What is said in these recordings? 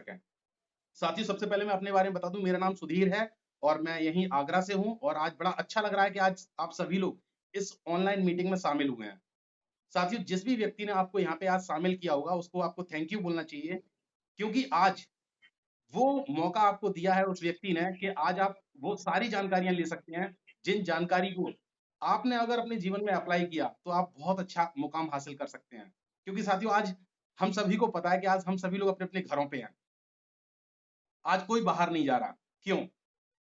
सकें। साथियों, सबसे पहले मैं अपने बारे में बता दूं, मेरा नाम सुधीर है और मैं यहीं आगरा से हूं और आज बड़ा अच्छा लग रहा है कि आज आप सभी लोग इस ऑनलाइन मीटिंग में शामिल हुए हैं। साथियों, जिस भी व्यक्ति ने आपको यहाँ पे आज शामिल किया होगा उसको आपको थैंक यू बोलना चाहिए, क्योंकि आज वो मौका आपको दिया है उस व्यक्ति ने कि आज आप वो सारी जानकारियाँ ले सकते हैं, जिन जानकारी को आपने अगर अपने जीवन में अप्लाई किया, तो आप बहुत अच्छा मुकाम हासिल कर सकते हैं। क्योंकि साथियों, आज हम सभी को पता है कि आज हम सभी लोग अपने-अपने घरों पे हैं। आज कोई बाहर नहीं जा रहा। क्यों?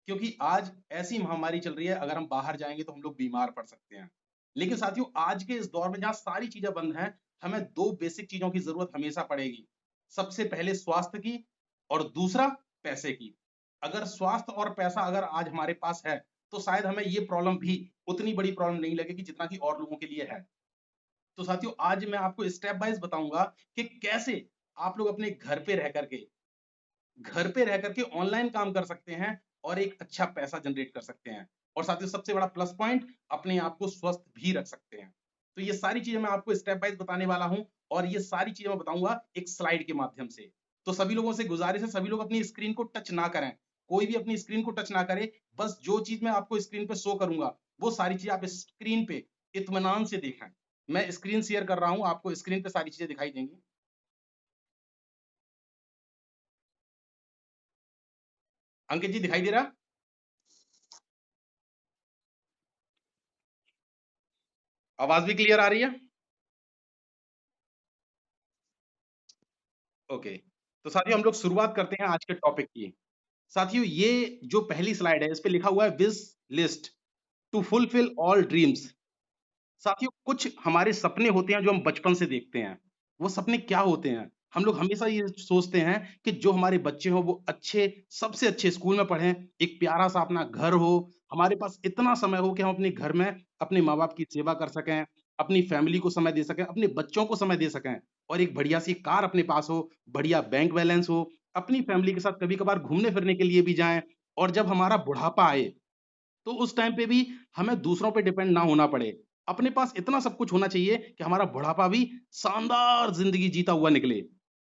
क्योंकि आज ऐसी महामारी चल रही है, अगर हम बाहर जाएँगे तो हम लोग बीमार पड़ सकते हैं। लेकिन साथियों, आज के इस दौर में जहाँ सारी चीज़ें बंद हैं, हमें 2 बेसिक चीज़ों की ज़रूरत हमेशा पड़ेगी। सबसे पहले स्वास्थ्य की और दूसरा पैसे की। अगर स्वास्थ्य और पैसा अगर आज हमारे पास है, तो शायद हमें ये प्रॉब्लम भी उतनी बड़ी प्रॉब्लम नहीं लगेगी जितना कि और लोगों के लिए है। तो साथियों, आज मैं आपको स्टेप वाइज़ बताऊँगा कि कैसे आप लोग अपने घर पे रह करके ऑनलाइन काम कर सकते हैं और एक अच्छा पैसा जनरेट कर सकते हैं। और साथ ही सबसे बड़ा प्लस पॉइंट, अपने आप को स्वस्थ भी रख सकते हैं। तो ये सारी चीज़ें मैं आपको स्टेप वाइज़ बताने वाला हूँ और ये सारी चीज़ें मैं बताऊँगा एक स्लाइड के माध्यम से। तो सभी लोगों से गुज़ारिश है, सभी लोग अपनी स्क्रीन को टच ना करें। कोई भी अपनी स्क्रीन को टच ना करे, बस जो चीज़ मैं आपको स्क्रीन पे शो करूँगा, वो सारी चीज़ें आप स्क्रीन पे इत्मीनान से देखें। मैं स्क्रीन शेयर कर रहा हूँ, आपको स्क्रीन पे सारी चीज़ें दिखाई देंगी। अंकित जी, दिखाई दे रहा? आवाज़ भी क्लियर आ रही है? ओके। तो साथियों, हम लोग शुरुआत करते हैं आज के टॉपिक की। साथियों, ये जो पहली स्लाइड है, इस पे लिखा हुआ है wish list to fulfil all dreams. साथियों, कुछ हमारे सपने होते हैं जो हम बचपन से देखते हैं। वो सपने क्या होते हैं? हम लोग हमेशा ये सोचते हैं कि जो हमारे बच्चे हों वो अच्छे सबसे अच्छे स्कूल में पढ़ें, एक प्यारा-सा अपना घर हो, हमारे पास इतना समय हो कि हम अपने घर में अपने माँ-बाप की सेवा कर सकें, अपनी फैमिली को समय दे सकें, अपने बच्चों को समय दे सकें और एक बढ़िया-सी कार अपने पास हो, बढ़िया बैंक बैलेंस हो, अपनी फैमिली के साथ कभी-कभार घूमने-फिरने के लिए भी जाएँ और जब हमारा बुढ़ापा आए तो उस टाइम पे भी हमें दूसरों पे डिपेंड ना होना पड़े। अपने पास इतना सब कुछ होना चाहिए कि हमारा बुढ़ापा भी शानदार ज़िंदगी जीता हुआ निकले।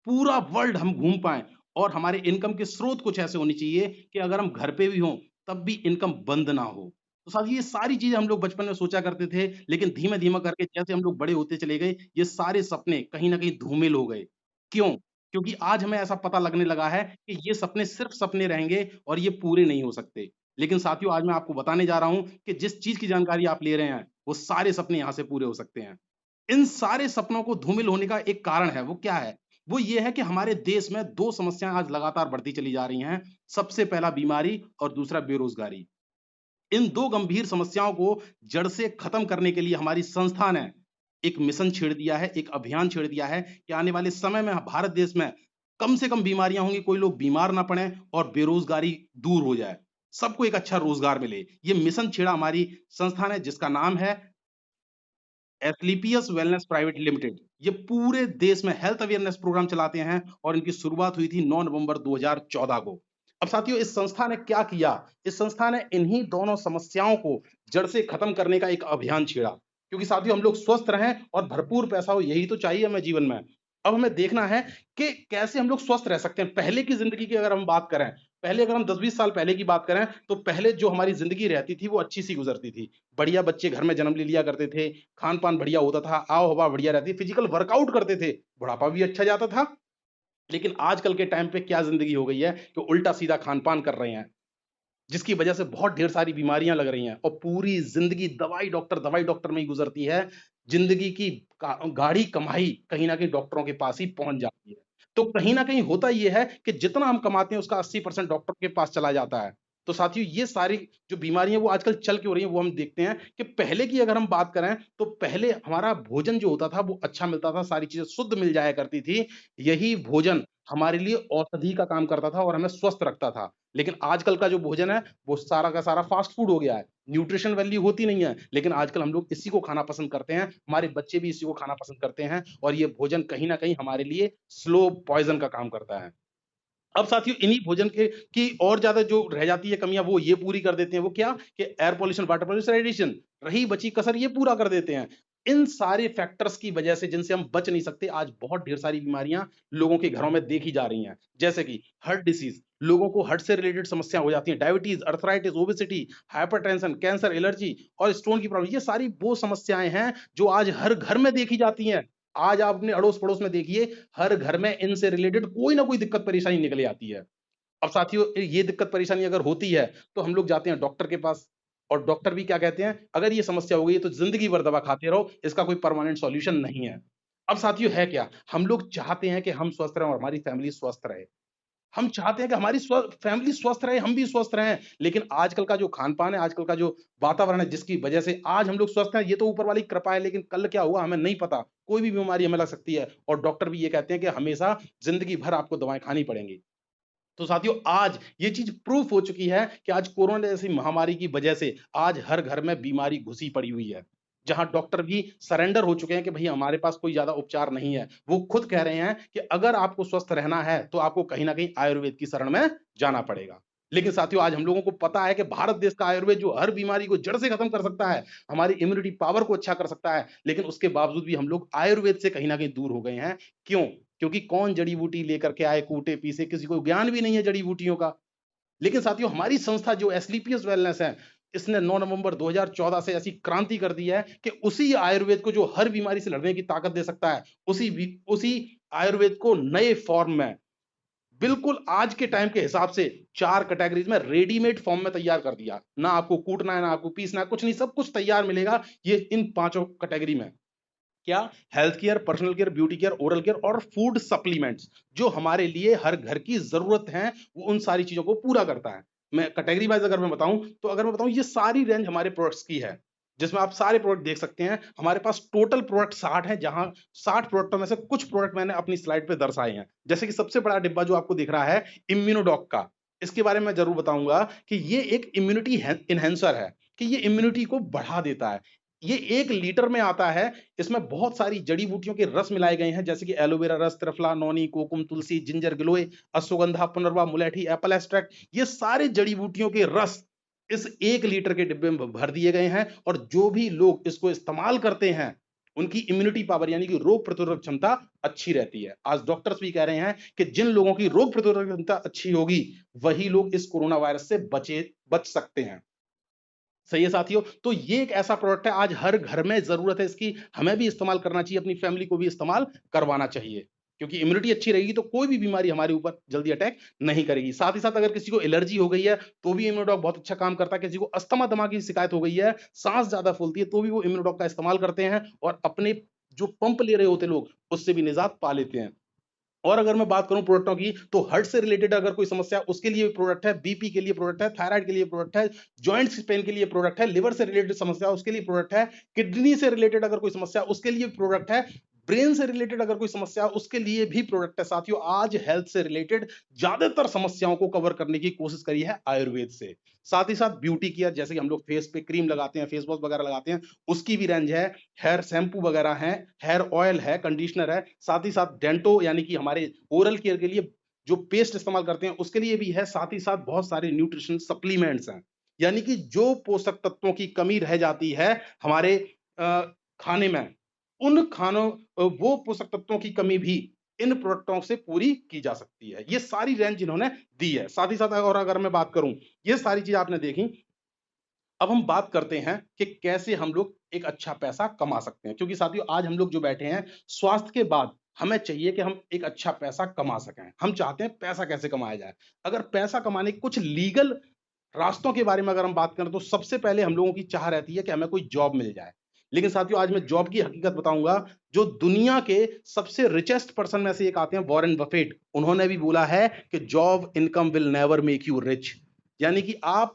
पूरा वर्ल्ड हम घूम पाएँ और हमारे इनकम के स्रोत कुछ ऐसे होने चाहिए कि अगर हम घर पे भी हों, तब भी इनकम बंद ना हो। तो साथियों, ये सारी चीज़ें हम लोग बचपन में सोचा करते थे, लेकिन धीमे-धीमे करके जैसे हम लोग बड़े होते चले गए, ये सारे सपने कहीं न कहीं धूमिल हो गए। क्यों? क्योंकि आज हमें ऐसा पता लगने लगा है कि ये सपने सिर्फ़ सपने रहेंगे और ये पूरे नहीं हो सकते। लेकिन साथियों, आज मैं आपको बताने जा रहा हूँ कि जिस चीज़ की जानकारी आप ले रहे हैं, वो सारे सपने यहाँ से पूरे हो सकते हैं। इन सारे सपनों को धूमिल होने का एक कारण है, वो क्या है? वो ये है कि हमारे देश में 2 समस्याएँ आज लगातार बढ़ती चली जा रही हैं। सबसे पहला बीमारी और दूसरा बेरोज़गारी। इन 2 गंभीर समस्याओं को जड़ से खत्म करने के लिए हमारी संस्था ने एक मिशन छेड़ दिया है, एक अभियान छेड़ दिया है कि आने वाले समय में भारत देश में कम से कम बीमारियाँ होंगी, कोई लोग बीमार ना पड़ें और बेरोज़गारी दूर हो जाए। सबको एक अच्छा रोज़गार मिले। ये मिशन छेड़ा हमारी संस्था ने, जिसका नाम है एस्क्लेपियस वेलनेस प्राइवेट लिमिटेड। ये पूरे देश में हेल्थ अवेयरनेस प्रोग्राम चलाते हैं और इनकी शुरुआत हुई थी 9 नवंबर 2014 को। अब साथियों, इस संस्था ने क्या किया? इस संस्था ने इन्हीं दोनों समस्याओं को जड़ से खत्म करने का एक अभियान छेड़ा। क्योंकि साथियों, हम लोग स्वस्थ रहें और भरपूर पैसा हो, यही तो चाहिए हमें जीवन में। अब हमें देखना है कि कैसे हम लोग स्वस्थ रह सकते हैं। पहले की ज़िंदगी की अगर हम बात करें, पहले अगर हम 10-20 साल पहले की बात करें, तो पहले जो हमारी ज़िंदगी रहती थी, वो अच्छी-सी गुज़रती थी। बढ़िया बच्चे घर में जन्म ले लिया करते थे, खान-पान बढ़िया होता था, आओ-हवा बढ़िया रहती, फिजिकल वर्कआउट करते थे, बुढ़ापा भी अच्छा जाता था। लेकिन आजकल के टाइम पे क्या ज़िंदगी हो गई है कि उल्टा-सीधा खान-पान कर रहे हैं, जिसकी वजह से बहुत ढेर सारी बीमारियाँ लग रही हैं और पूरी ज़िंदगी दवाई डॉक्टर में ही गुज़रती है। ज़िंदगी की का गाढ़ी कमाई कहीं न कहीं डॉक्टरों के पास ही पहुँच जाती है। तो कहीं न कहीं होता ये है कि जितना हम कमाते हैं उसका 80% डॉक्टर के पास चला जाता है। तो साथियों, ये सारी जो बीमारियाँ वो आजकल चल क्यों रही हैं, वो हम देखते हैं कि पहले की अगर हम बात करें तो पहले हमारा भोजन जो होता था वो अच्छा मिलता था, सारी चीज़ें शुद्ध मिल जाया करती थी। यही भोजन हमारे लिए औषधि का काम करता था और हमें स्वस्थ रखता था। लेकिन आजकल का जो भोजन है, वो सारा का सारा फ़ास्ट फ़ूड हो गया है। न्यूट्रिशन वैल्यू होती नहीं है, लेकिन आजकल हम लोग इसी को खाना पसंद करते हैं, हमारे बच्चे भी इसी को खाना पसंद करते हैं और ये भोजन कहीं न कहीं हमारे लिए स्लो पॉइज़न का काम करता है। अब साथियों, इन्हीं भोजन के की और ज़्यादा जो रह जाती है कमियाँ, वो ये पूरी कर देते हैं, वो क्या? कि air pollution, water pollution, radiation, रही बची कसर ये पूरा कर देते हैं। इन सारे फैक्टर्स की वजह से जिनसे हम बच नहीं सकते, आज बहुत ढेर सारी बीमारियां लोगों के घरों में देखी जा रही हैं, जैसे कि हार्ट डिसीज, लोगों को हार्ट से रिलेटेड समस्या हो जाती है, diabetes, arthritis, obesity, hypertension, cancer, allergy और स्टोन की प्रॉब्लम। ये सारी वो समस्याएं हैं जो आज हर घर में देखी जाती हैं। आज आप अपने अड़ोस पड़ोस में देखिए, हर घर में इनसे रिलेटेड कोई ना कोई दिक्कत परेशानी निकल आती है। अब साथियों, ये दिक्कत परेशानी अगर होती है तो हम लोग जाते हैं डॉक्टर के पास, और डॉक्टर भी क्या कहते हैं, अगर ये समस्या हो गई है तो जिंदगी भर दवा खाते रहो, इसका कोई परमानेंट सॉल्यूशन नहीं है। अब साथियों, है क्या, हम लोग चाहते हैं कि हम स्वस्थ रहें और हमारी फैमिली स्वस्थ रहे। हम चाहते हैं कि हमारी फैमिली स्वस्थ रहे, हम भी स्वस्थ रहें, लेकिन आजकल का जो खान पान है, आजकल का जो वातावरण है, जिसकी वजह से आज हम लोग स्वस्थ हैं, ये तो ऊपर वाली की कृपा है, लेकिन कल क्या हुआ हमें नहीं पता। कोई भी बीमारी हमें लग सकती है, और डॉक्टर भी ये कहते हैं कि हमेशा जिंदगी भर आपको दवाएं खानी पड़ेंगी। तो साथियों, आज ये चीज प्रूफ हो चुकी है कि आज कोरोना जैसी महामारी की वजह से आज हर घर में बीमारी घुसी पड़ी हुई है, जहां डॉक्टर भी सरेंडर हो चुके हैं कि भई हमारे पास कोई ज्यादा उपचार नहीं है। वो खुद कह रहे हैं कि अगर आपको स्वस्थ रहना है तो आपको कहीं ना कहीं आयुर्वेद की शरण में जाना पड़ेगा। लेकिन साथियों, आज हम लोगों को पता है कि भारत देश का आयुर्वेद जो हर बीमारी को जड़ से खत्म कर सकता है, हमारी इम्यूनिटी पावर को अच्छा कर सकता है, लेकिन उसके बावजूद भी हम लोग आयुर्वेद से कहीं ना कहीं दूर हो गए हैं। क्यों? क्योंकि कौन जड़ी बूटी लेकर के आए कूटे पीसे, किसी को ज्ञान भी नहीं है जड़ी बूटियों का। लेकिन साथियों, हमारी संस्था जो एसलीपीएस वेलनेस है, इसने 9 नवंबर 2014 से ऐसी क्रांति कर दी है कि उसी आयुर्वेद को जो हर बीमारी से लड़ने की ताकत दे सकता है, उसी आयुर्वेद को नए फॉर्म में, बिल्कुल आज के टाइम के हिसाब से 4 कैटेगरीज में रेडीमेड फॉर्म में तैयार कर दिया। ना आपको कूटना है, ना आपको पीसना है, कुछ नहीं, सब कुछ तैयार मिलेगा ये इन पांचों कैटेगरी में। क्या? Health care, personal care, beauty care, oral care और फूड सप्लीमेंट्स, जो हमारे लिए हर घर की जरूरत है, वो उन सारी चीजों को पूरा करता है। मैं कैटेगरी वाइज अगर मैं बताऊं, तो अगर मैं बताऊं, ये सारी रेंज हमारे प्रोडक्ट्स की है, जिसमें आप सारे प्रोडक्ट देख सकते हैं। हमारे पास टोटल प्रोडक्ट 60 हैं, जहां 60 प्रोडक्टों में से कुछ प्रोडक्ट मैंने अपनी स्लाइड पे दर्शाए हैं। जैसे कि सबसे बड़ा डिब्बा जो आपको दिख रहा है, इम्यूनोडॉक का, इसके बारे में जरूर बताऊंगा कि ये एक इम्यूनिटी इनहेंसर है, कि ये इम्यूनिटी को बढ़ा देता है। ये 1 लीटर में आता है। इसमें बहुत सारी जड़ी बूटियों के रस मिलाए गए हैं, जैसे कि एलोवेरा रस, त्रिफला, नौनी, कोकुम, तुलसी, जिंजर, गिलोय, अश्वगंधा, पुनर्वा, मुलेठी, एप्पल एक्सट्रैक्ट, ये सारे जड़ी बूटियों के रस इस 1 लीटर के डिब्बे में भर दिए गए हैं। और जो भी लोग इसको इस्तेमाल करते हैं, उनकी इम्यूनिटी पावर यानी कि रोग प्रतिरोधक क्षमता अच्छी रहती है। आज डॉक्टर्स भी कह रहे हैं कि जिन लोगों की रोग प्रतिरोधक क्षमता अच्छी होगी, वही लोग इस कोरोना वायरस से बच सकते हैं। सही है साथियों, तो ये एक ऐसा प्रोडक्ट है, आज हर घर में जरूरत है इसकी, हमें भी इस्तेमाल करना चाहिए, अपनी फैमिली को भी इस्तेमाल करवाना चाहिए, क्योंकि इम्यूनिटी अच्छी रहेगी तो कोई भी बीमारी हमारे ऊपर जल्दी अटैक नहीं करेगी। साथ ही साथ अगर किसी को एलर्जी हो गई है तो भी इम्यूनोडॉक बहुत अच्छा काम करता है। किसी को अस्थमा दमा की शिकायत हो गई है, सांस ज्यादा फूलती है, तो भी वो इम्यूनोडॉक का इस्तेमाल करते हैं और अपने जो पंप ले रहे होते लोग, उससे भी निजात पा लेते हैं। और अगर मैं बात करूं प्रोडक्टों की, तो हार्ट से रिलेटेड अगर कोई समस्या, उसके लिए प्रोडक्ट है, बीपी के लिए प्रोडक्ट है, थायराइड के लिए प्रोडक्ट है, जॉइंट्स पेन के लिए प्रोडक्ट है, लिवर से रिलेटेड समस्या उसके लिए प्रोडक्ट है, किडनी से रिलेटेड अगर कोई समस्या उसके लिए प्रोडक्ट है, ब्रेन से रिलेटेड अगर कोई समस्या उसके लिए भी प्रोडक्ट है। साथियों, आज हेल्थ से रिलेटेड ज्यादातर समस्याओं को कवर करने की कोशिश करी है आयुर्वेद से। साथ ही साथ ब्यूटी केयर, जैसे कि हम लोग फेस पे क्रीम लगाते हैं, फेस वॉश वगैरह लगाते हैं, उसकी भी रेंज है। हेयर शैम्पू वगैरह है, हेयर ऑयल है, कंडीशनर है। साथ ही साथ डेंटो यानी कि हमारे ओरल केयर के लिए जो पेस्ट इस्तेमाल करते हैं उसके लिए भी है। साथ ही साथ बहुत सारे न्यूट्रिशन सप्लीमेंट्स हैं, यानी कि जो पोषक तत्वों की कमी रह जाती है हमारे अ, खाने में, उन खानों वो पोषक तत्वों की कमी भी इन प्रोडक्टों से पूरी की जा सकती है। ये सारी रेंज इन्होंने दी है। साथ ही साथ और अगर मैं बात करूं, ये सारी चीज आपने देखी। अब हम बात करते हैं कि कैसे हम लोग एक अच्छा पैसा कमा सकते हैं, क्योंकि साथियों, आज हम लोग जो बैठे हैं, स्वास्थ्य के बाद हमें चाहिए कि हम एक अच्छा पैसा कमा सकें। हम चाहते हैं पैसा कैसे कमाया जाए। अगर पैसा कमाने के कुछ लीगल रास्तों के बारे में अगर हम बात करें, तो सबसे पहले हम लोगों की चाह रहती है कि हमें कोई जॉब मिल जाए। लेकिन साथियों, आज मैं जॉब की हकीकत बताऊंगा। जो दुनिया के सबसे रिचेस्ट पर्सन में से एक आते हैं, वॉरेन बफेट, उन्होंने भी बोला है कि job income will never make you rich. यानी कि आप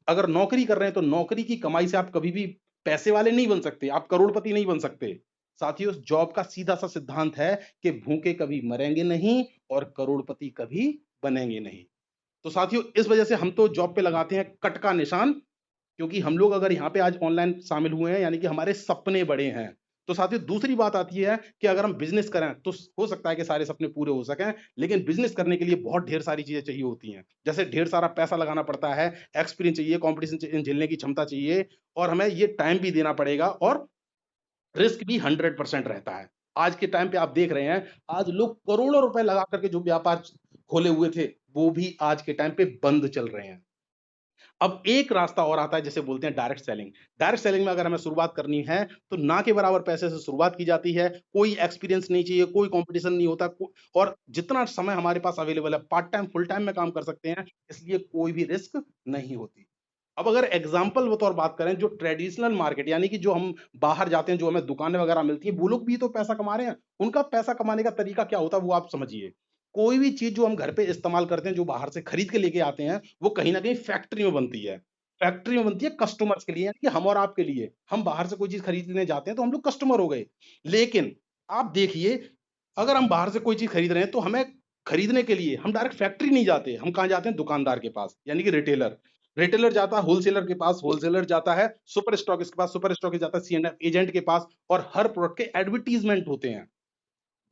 अगर नौकरी कर रहे हैं तो नौकरी की कमाई से आप कभी भी पैसे वाले नहीं बन सकते, आप करोड़पति नहीं बन सकते। साथियों, जॉब का सीधा सा सिद्धांत है कि भूखे कभी मरेंगे नहीं और करोड़पति कभी बनेंगे नहीं। तो साथियों, इस वजह से हम तो जॉब पे लगाते हैं कट का निशान, क्योंकि हम लोग अगर यहाँ पे आज ऑनलाइन शामिल हुए हैं, यानी कि हमारे सपने बड़े हैं। तो साथियों, दूसरी बात आती है कि अगर हम बिजनेस करें तो हो सकता है कि सारे सपने पूरे हो सकें, लेकिन बिजनेस करने के लिए बहुत ढेर सारी चीजें चाहिए होती हैं। जैसे ढेर सारा पैसा लगाना पड़ता है, एक्सपीरियंस चाहिए, कंपटीशन झेलने की क्षमता चाहिए, और हमें ये टाइम भी देना पड़ेगा, और रिस्क भी 100% रहता है। आज के टाइम पे आप देख रहे हैं, आज लोग करोड़ों रुपए लगा करके जो व्यापार खोले हुए थे, वो भी आज के टाइम पे बंद चल रहे हैं। अब एक रास्ता और आता है जिसे बोलते हैं डायरेक्ट सेलिंग। डायरेक्ट सेलिंग में अगर हमें शुरुआत करनी है, तो ना के बराबर पैसे से शुरुआत की जाती है, कोई एक्सपीरियंस नहीं चाहिए, कोई कॉम्पिटिशन नहीं होता और जितना समय हमारे पास अवेलेबल है, पार्ट टाइम, फुल टाइम में काम कर सकते हैं, इसलिए कोई भी रिस्क नहीं होती। अब अगर एग्जाम्पल बतौर बात करें, जो ट्रेडिशनल मार्केट यानी कि जो हम बाहर जाते हैं, जो हमें दुकानें वगैरह मिलती हैं, वो लोग भी तो पैसा कमा रहे हैं। उनका पैसा कमाने का तरीका क्या होता है, वो आप समझिए। कोई भी चीज जो हम घर पे इस्तेमाल करते हैं, जो बाहर से खरीद के लेके आते हैं, वो कहीं ना कहीं फैक्ट्री में बनती है। फैक्ट्री में बनती है कस्टमर्स के लिए, यानी कि हम और आपके लिए। हम बाहर से कोई चीज खरीदने जाते हैं तो हम लोग कस्टमर हो गए। लेकिन आप देखिए, अगर हम बाहर से कोई चीज खरीद रहे हैं, तो हमें खरीदने के लिए हम डायरेक्ट फैक्ट्री नहीं जाते, हम कहाँ जाते हैं? दुकानदार के पास, यानी कि रिटेलर। रिटेलर जाता है होलसेलर के पास, होलसेलर जाता है सुपर स्टॉकिस्ट के पास, सुपर स्टॉकिस्ट जाता है C&F एजेंट के पास, और हर प्रोडक्ट के एडवर्टीजमेंट होते हैं।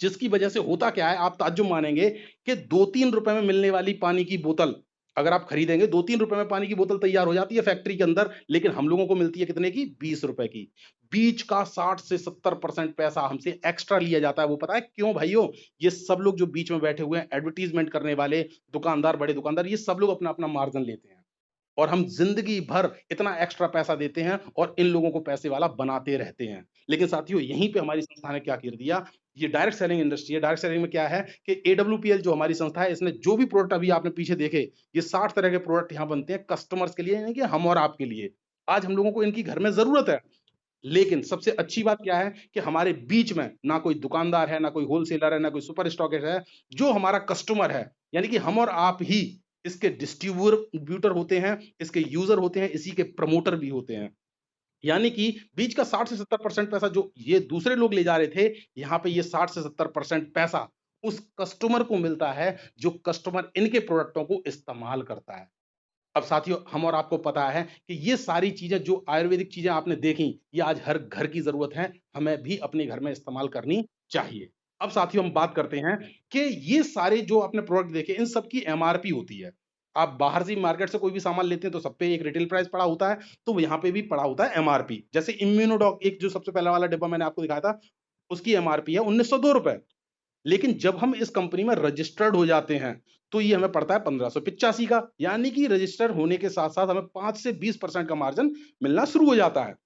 जिसकी वजह से होता क्या है, आप ताज्जुब मानेंगे कि 2-3 रुपए में मिलने वाली पानी की बोतल अगर आप खरीदेंगे, 2-3 रुपए में पानी की बोतल तैयार हो जाती है फैक्ट्री के अंदर, लेकिन हम लोगों को मिलती है कितने की? 20 रुपए की। बीच का 60 से 70% पैसा हमसे एक्स्ट्रा लिया जाता है। वो पता है क्यों भाइयों? ये सब लोग जो बीच में बैठे हुए हैं, एडवर्टीजमेंट करने वाले दुकानदार, बड़े दुकानदार, ये सब लोग अपना अपना मार्जिन लेते हैं। और हम जिंदगी भर इतना एक्स्ट्रा पैसा देते हैं और इन लोगों को पैसे वाला बनाते रहते हैं। लेकिन साथियों, यहीं पे हमारी संस्था ने क्या कर दिया? ये डायरेक्ट सेलिंग इंडस्ट्री है। डायरेक्ट सेलिंग में क्या है कि AWPL जो हमारी संस्था है, इसने जो भी प्रोडक्ट अभी आपने पीछे देखे, ये 60 तरह के प्रोडक्ट यहाँ बनते हैं कस्टमर्स के लिए, यानी कि हम और आपके लिए। आज हम लोगों को इनकी घर में जरूरत है, लेकिन सबसे अच्छी बात क्या है कि हमारे बीच में ना कोई दुकानदार है, ना कोई होलसेलर है, ना कोई सुपर स्टॉकिस्ट है। जो हमारा कस्टमर है, यानी कि हम और आप ही इसके डिस्ट्रीब्यूटर होते हैं, इसके यूजर होते हैं, इसी के प्रमोटर भी होते हैं। यानी कि बीच का 60 से 70% पैसा जो ये दूसरे लोग ले जा रहे थे, यहाँ पे ये 60 से 70% पैसा उस कस्टमर को मिलता है, जो कस्टमर इनके प्रोडक्टों को इस्तेमाल करता है। अब साथियों, हम और आपको पता है कि ये सारी चीजें, जो आयुर्वेदिक चीजें आपने देखी, ये आज हर घर की जरूरत है, हमें भी अपने घर में इस्तेमाल करनी चाहिए। अब साथियों, हम बात करते हैं कि ये सारे जो आपने प्रोडक्ट देखे, इन सब की MRP होती है। आप बाहर से मार्केट से कोई भी सामान लेते हैं, तो सब पे एक रिटेल प्राइस पड़ा होता है, तो यहाँ पे भी पड़ा होता है MRP। जैसे इम्यूनोडॉक, एक जो सबसे पहला वाला डिब्बा मैंने आपको दिखाया था, उसकी MRP है 1902 रुपए। लेकिन जब हम इस कंपनी में रजिस्टर्ड हो जाते हैं, तो ये हमें पड़ता है 1585 का। यानी कि रजिस्टर होने के साथ साथ हमें 5 से 20% का मार्जिन मिलना शुरू हो जाता है।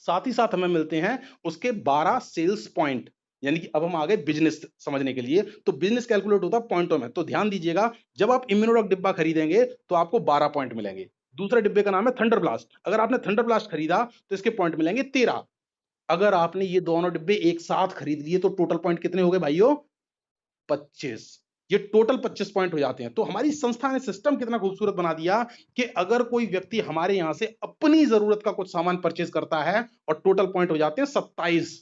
साथ ही साथ हमें मिलते हैं उसके 12 सेल्स पॉइंट। यानी कि अब हम आ गए बिजनेस समझने के लिए, तो बिजनेस कैलकुलेट होता है पॉइंटों में। तो ध्यान दीजिएगा, जब आप इम्यूनोडॉक डिब्बा खरीदेंगे, तो आपको 12 पॉइंट मिलेंगे। दूसरे डिब्बे का नाम है थंडर ब्लास्ट। अगर आपने थंडर ब्लास्ट खरीदा, तो इसके पॉइंट मिलेंगे 13। अगर आपने ये दोनों डिब्बे एक साथ खरीद लिए, तो टोटल पॉइंट कितने हो गए भाइयों? 25। ये टोटल 25 पॉइंट हो जाते हैं। तो हमारी संस्था ने सिस्टम कितना खूबसूरत बना दिया कि अगर कोई व्यक्ति हमारे यहां से अपनी जरूरत का कुछ सामान परचेज करता है, और टोटल पॉइंट हो जाते हैं 27,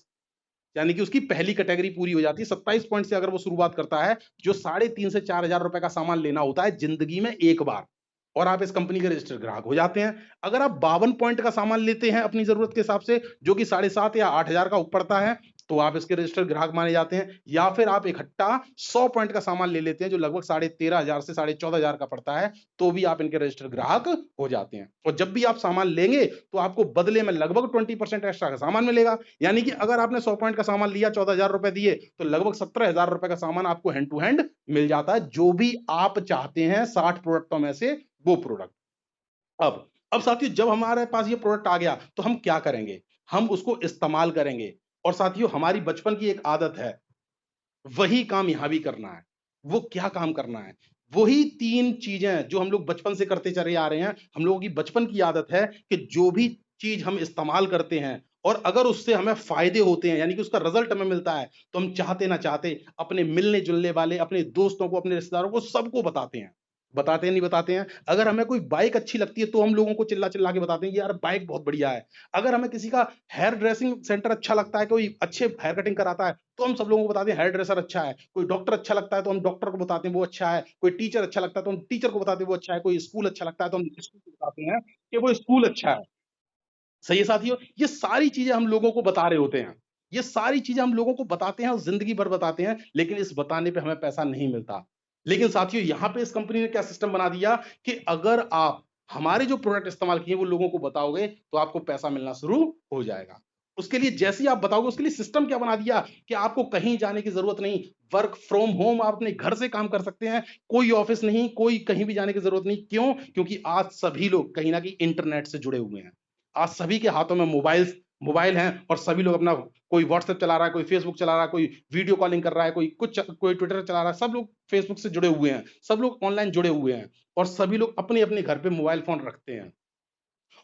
यानी कि उसकी पहली कैटेगरी पूरी हो जाती है। 27 पॉइंट से अगर वो शुरुआत करता है, जो 3,500 से 4,000 रुपए का सामान लेना होता है जिंदगी में एक बार, और आप इस कंपनी के रजिस्टर्ड ग्राहक हो जाते हैं। अगर आप 52 पॉइंट का सामान लेते हैं अपनी जरूरत के हिसाब से, जो कि 7,500 या 8,000 का पड़ता है, तो आप इसके रजिस्टर्ड ग्राहक माने जाते हैं। या फिर आप इकट्ठा 100 पॉइंट का सामान ले लेते हैं, जो लगभग 13,500 से 14,500 का पड़ता है, तो भी आप इनके रजिस्टर्ड ग्राहक हो जाते हैं। और जब भी आप सामान लेंगे, तो आपको बदले में लगभग 20% एक्स्ट्रा का सामान मिलेगा। यानी कि अगर आपने 100 पॉइंट का सामान लिया, 14,000 रुपए दिए, तो लगभग 17,000 रुपए का सामान आपको हैंड टू हैंड मिल जाता है, जो भी आप चाहते हैं 60 प्रोडक्टों में से वो प्रोडक्ट। अब साथियों, जब हमारे पास ये प्रोडक्ट आ गया, तो हम क्या करेंगे? हम उसको इस्तेमाल करेंगे। और साथियों, हमारी बचपन की एक आदत है, वही काम यहां भी करना है। वो क्या काम करना है? वही 3 चीजें जो हम लोग बचपन से करते चले आ रहे हैं। हम लोगों की बचपन की आदत है कि जो भी चीज हम इस्तेमाल करते हैं, और अगर उससे हमें फायदे होते हैं, यानी कि उसका रिजल्ट हमें मिलता है, तो हम चाहते ना चाहते अपने मिलने जुलने वाले, अपने दोस्तों को, अपने रिश्तेदारों को, सबको बताते हैं। बताते हैं, नहीं बताते हैं? अगर हमें कोई बाइक अच्छी लगती है, तो हम लोगों को चिल्ला चिल्ला के बताते हैं, यार बाइक बहुत बढ़िया है। अगर हमें किसी का हेयर ड्रेसिंग सेंटर अच्छा लगता है, कोई अच्छे हेयर कटिंग कराता है, तो हम सब लोगों को बताते हैं हेयर ड्रेसर अच्छा है। कोई डॉक्टर अच्छा लगता है, तो हम डॉक्टर को बताते हैं वो अच्छा है। कोई टीचर अच्छा लगता है, तो हम टीचर को बताते हैं वो अच्छा है। कोई स्कूल अच्छा लगता है, तो हम स्कूल को बताते हैं कि वो स्कूल अच्छा है। सही है साथियों? ये सारी चीजें हम लोगों को बता रहे होते हैं। ये सारी चीजें हम लोगों को बताते हैं और जिंदगी भर बताते हैं, लेकिन इस बताने पे हमें पैसा नहीं मिलता। लेकिन साथियों, यहां पे इस कंपनी ने क्या सिस्टम बना दिया कि अगर आप हमारे जो प्रोडक्ट इस्तेमाल किए वो लोगों को बताओगे, तो आपको पैसा मिलना शुरू हो जाएगा। उसके लिए जैसे ही आप बताओगे, उसके लिए सिस्टम क्या बना दिया कि आपको कहीं जाने की जरूरत नहीं, वर्क फ्रॉम होम आप अपने घर से काम कर सकते हैं, कोई ऑफिस नहीं, कोई कहीं भी जाने की जरूरत नहीं। क्यों? क्योंकि आज सभी लोग कहीं ना कहीं इंटरनेट से जुड़े हुए हैं। आज सभी के हाथों में मोबाइल हैं और सभी लोग अपना, कोई व्हाट्सएप चला रहा है, कोई फेसबुक चला रहा है, कोई वीडियो कॉलिंग कर रहा है, कोई ट्विटर चला रहा है, सब लोग फेसबुक से जुड़े हुए हैं, सब लोग ऑनलाइन जुड़े हुए हैं और सभी लोग अपने अपने घर पे मोबाइल फोन रखते हैं।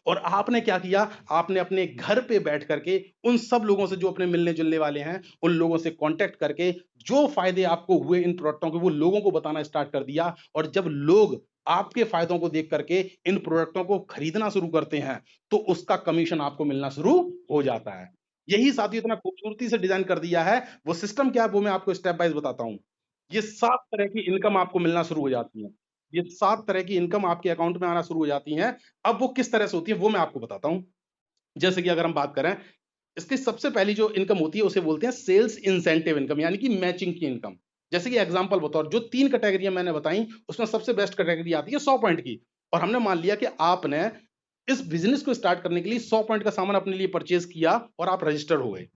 और आपने क्या किया? आपने अपने घर पे बैठ करके उन सब लोगों से जो अपने मिलने जुलने वाले हैं, उन लोगों से कांटेक्ट करके जो फायदे आपको हुए इन प्रोडक्टों के, वो लोगों को बताना स्टार्ट कर दिया। और जब लोग आपके फायदों को देख करके इन प्रोडक्टों को खरीदना शुरू करते हैं, तो उसका कमीशन आपको मिलना शुरू हो जाता है। यही साथियों इतना खूबसूरती से डिजाइन कर दिया है। वो सिस्टम क्या है वो मैं आपको स्टेप बाय बताता हूं। ये 7 तरह की इनकम आपको मिलना शुरू हो जाती है। ये 7 तरह की इनकम आपके अकाउंट में आना शुरू हो जाती हैं। अब वो किस तरह से होती है वो मैं आपको बताता हूं। जैसे कि अगर हम बात करें, इसकी सबसे पहली जो इनकम होती है उसे बोलते हैं सेल्स इंसेंटिव इनकम, यानी कि मैचिंग की इनकम। जैसे कि एग्जांपल बतौर जो 3 कैटेगरियां मैंने बताई, उसमें सबसे बेस्ट कैटेगरी आती है 100 पॉइंट की। और हमने मान लिया कि आपने इस बिजनेस को स्टार्ट करने के लिए 100 पॉइंट का सामान अपने लिए परचेज किया और आप रजिस्टर हो गए।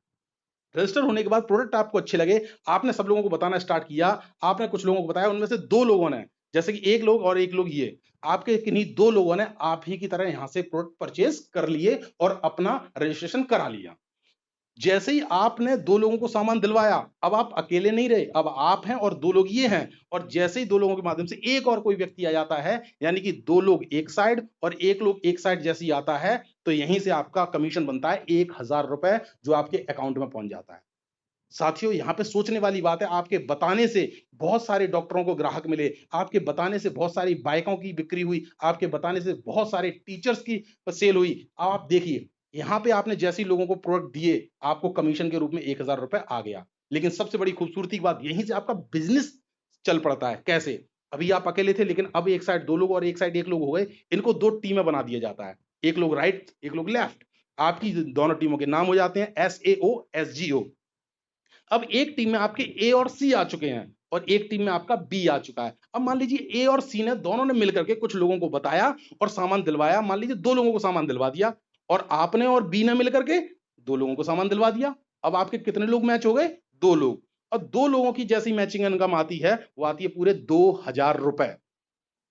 रजिस्टर होने के बाद प्रोडक्ट आपको अच्छे लगे, आपने सब लोगों को बताना स्टार्ट किया, आपने कुछ लोगों को बताया, उनमें से 2 लोगों ने, जैसे कि एक लोग और एक लोग, ये आपके किन्हीं 2 लोगों ने आप ही की तरह यहां से प्रोडक्ट परचेज कर लिए और अपना रजिस्ट्रेशन करा लिया। जैसे ही आपने 2 लोगों को सामान दिलवाया, अब आप अकेले नहीं रहे, अब आप हैं और 2 लोग ये हैं। और जैसे ही 2 लोगों के माध्यम से एक और कोई व्यक्ति आ जाता है, यानी कि 2 लोग एक साइड और एक लोग एक साइड जैसे ही आता है, तो यहीं से आपका कमीशन बनता है 1000 रुपए, जो आपके अकाउंट में पहुंच जाता है। साथियों, यहाँ पे सोचने वाली बात है, आपके बताने से बहुत सारे डॉक्टरों को ग्राहक मिले, आपके बताने से बहुत सारी बाइकों की बिक्री हुई, आपके बताने से बहुत सारे टीचर्स की सेल हुई। आप देखिए, यहाँ पे आपने जैसे ही लोगों को प्रोडक्ट दिए, आपको कमीशन के रूप में 1000 रुपए आ गया। लेकिन सबसे बड़ी खूबसूरती की बात, यहीं से आपका बिजनेस चल पड़ता है। कैसे? अभी आप अकेले थे, लेकिन अब एक साइड 2 लोग और एक साइड 1 लोग हो गए। इनको 2 टीमें बना दिया जाता है, एक लोग राइट, एक लोग लेफ्ट। आपकी दोनों टीमों के नाम हो जाते हैं SAO SGO। अब एक टीम में आपके ए और सी आ चुके हैं और एक टीम में आपका बी आ चुका है। अब मान लीजिए ए और सी ने दोनों ने मिलकर के कुछ लोगों को बताया और सामान दिलवाया। मान लीजिए 2 लोगों को सामान दिलवा दिया और आपने और बी ने मिलकर के 2 लोगों को सामान दिलवा दिया। अब आपके कितने लोग मैच हो गए? 2 लोग। और 2 लोगों की जैसी मैचिंग इनकम आती है, वो आती है पूरे 2000 रुपए।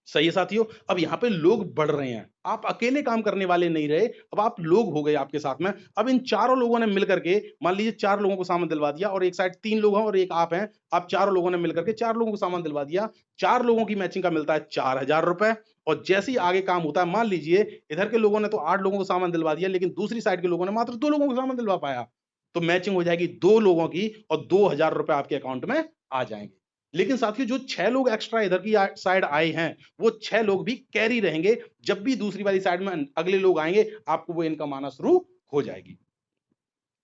सही है साथियों। अब यहाँ पे लोग बढ़ रहे हैं, आप अकेले काम करने वाले नहीं रहे, अब आप लोग हो गए आपके साथ में। अब इन चारों लोगों ने मिलकर के, मान लीजिए 4 लोगों को सामान दिलवा दिया और एक साइड 3 लोग हैं और एक आप हैं। आप चारों लोगों ने मिलकर के 4 लोगों को सामान दिलवा दिया। 4 लोगों की मैचिंग का मिलता है 4000 रुपए। और जैसे ही आगे काम होता है, मान लीजिए इधर के लोगों ने तो 8 लोगों को सामान दिलवा दिया, लेकिन दूसरी साइड के लोगों ने मात्र 2 लोगों को सामान दिलवा पाया, तो मैचिंग हो जाएगी 2 लोगों की और 2000 रुपए आपके अकाउंट में आ जाएंगे। लेकिन साथियों, जो 6 लोग एक्स्ट्रा इधर की साइड आए हैं, वो 6 लोग भी कैरी रहेंगे। जब भी दूसरी वाली साइड में अगले लोग आएंगे, आपको वो इनकम आना शुरू हो जाएगी।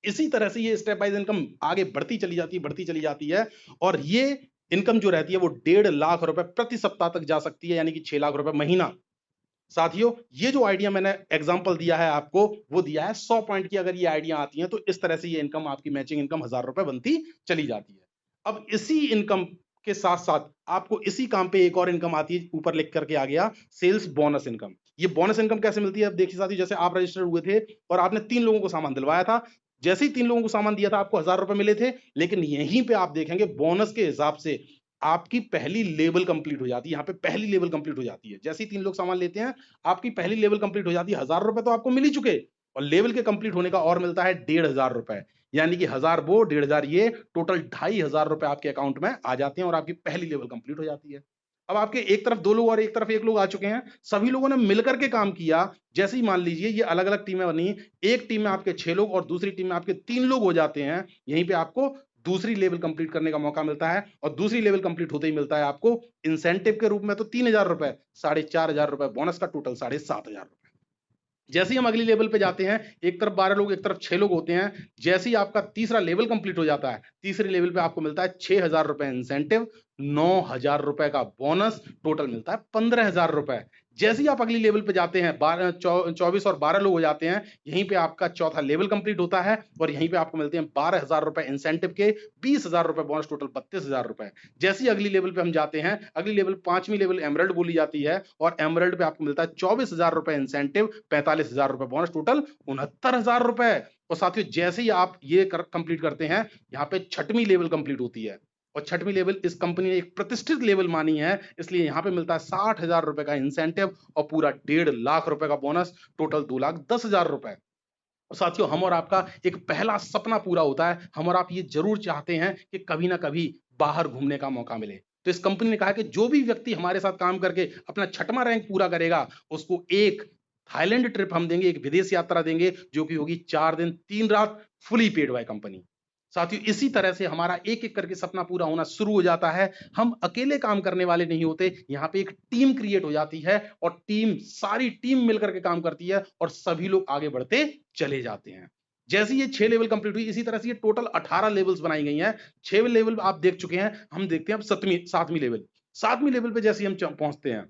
इसी तरह से ये स्टेप बाय इनकम आगे बढ़ती चली जाती है। और ये इनकम जो रहती है वो 1.5 लाख रुपए प्रति सप्ताह तक जा सकती है, यानी कि 6 लाख रुपए महीना। साथियों, ये जो आइडिया मैंने एग्जांपल दिया है आपको, वो दिया है 100 पॉइंट की। अगर ये आइडिया आती है तो इस तरह से ये इनकम, आपकी मैचिंग इनकम 1000 रुपए बनती चली जाती है। अब इसी इनकम के साथ साथ आपको इसी काम पे एक और इनकम आती है, ऊपर लिख करके आ गया सेल्स बोनस इनकम। ये बोनस इनकम कैसे मिलती है? अब देखिए साथियों, जैसे आप रजिस्टर हुए थे और आपने 3 लोगों को सामान दिलवाया था। जैसे ही 3 लोगों को सामान दिया था, आपको 1000 रुपए मिले थे। लेकिन यहीं पे आप देखेंगे बोनस के हिसाब से आपकी पहली लेवल कंप्लीट हो जाती है। यहाँ पे पहली लेवल कंप्लीट हो जाती है। जैसे ही 3 लोग सामान लेते हैं, आपकी पहली लेवल कंप्लीट हो जाती है। 1000 रुपए तो आपको मिल ही चुके और लेवल के कंप्लीट होने का और मिलता है 1500 रुपए। यानी कि 1000 वो 1500 ये, टोटल 2500 रुपए आपके अकाउंट में आ जाते हैं और आपकी पहली लेवल कंप्लीट हो जाती है। अब आपके एक तरफ 2 लोग और एक तरफ 1 लोग आ चुके हैं। सभी लोगों ने मिलकर के काम किया। जैसे ही मान लीजिए ये अलग-अलग टीमें बनी, एक टीम में आपके 6 लोग और दूसरी टीम में आपके 3 लोग हो जाते हैं। यहीं पे आपको दूसरी लेवल कंप्लीट करने का मौका मिलता है और दूसरी लेवल कंप्लीट होते ही मिलता है आपको इंसेंटिव के रूप में तो 3000 रुपए, 4500 रुपए बोनस का, टोटल 7500 रुपए। जैसे ही हम अगली लेवल पे जाते हैं, एक तरफ 12 लोग एक तरफ 6 लोग होते हैं। जैसे ही आपका तीसरा लेवल कंप्लीट हो जाता है, तीसरे लेवल पे आपको मिलता है 6000 रुपए इंसेंटिव, 9000 रुपए का बोनस, टोटल मिलता है 15000 रुपए। जैसे ही आप अगली लेवल पे जाते हैं, 24 और 12 लोग हो जाते हैं, यहीं पे आपका चौथा लेवल कंप्लीट होता है और यहीं पे आपको मिलते हैं 12000 रुपए इंसेंटिव के, 20000 रुपए बोनस, टोटल 32000 रुपए। जैसे ही अगली लेवल पे हम जाते हैं, अगली लेवल 5वीं लेवल एमरल्ड बोली जाती है और एमरल्ड पे आपको मिलता है 24000 रुपए इंसेंटिव, 45000 रुपए बोनस, टोटल 69000 रुपए। और साथियों जैसे ही आप ये कंप्लीट करते हैं, यहाँ पे 6वीं लेवल कंप्लीट होती है और 6वीं लेवल इस कंपनी ने एक प्रतिष्ठित लेवल मानी है, इसलिए यहाँ पे मिलता है 60,000 रुपए का इंसेंटिव और पूरा 1.5 लाख रुपए का बोनस, टोटल 2,10,000 रुपए। और साथियों हम और आपका एक पहला सपना पूरा होता है। हम और आप ये जरूर चाहते हैं कि कभी ना कभी बाहर घूमने का मौका मिले। तो इस कंपनी ने कहा कि जो भी व्यक्ति हमारे साथ काम करके अपना 6वां रैंक पूरा करेगा, उसको एक थाईलैंड ट्रिप हम देंगे, एक विदेश यात्रा देंगे, जो कि होगी 4 दिन 3 रात, फुली पेड बाय कंपनी। साथियों इसी तरह से हमारा एक-एक करके सपना पूरा होना शुरू हो जाता है। हम अकेले काम करने वाले नहीं होते, यहाँ पे एक टीम क्रिएट हो जाती है और सारी टीम मिलकर के काम करती है और सभी लोग आगे बढ़ते चले जाते हैं। जैसे ये 6 लेवल कंप्लीट हुई, इसी तरह से ये टोटल 18 लेवल्स बनाई गई हैं। 6 लेवल आप देख चुके हैं, हम देखते हैं अब 7वीं लेवल। 7वीं लेवल पे जैसे ही हम पहुंचते हैं,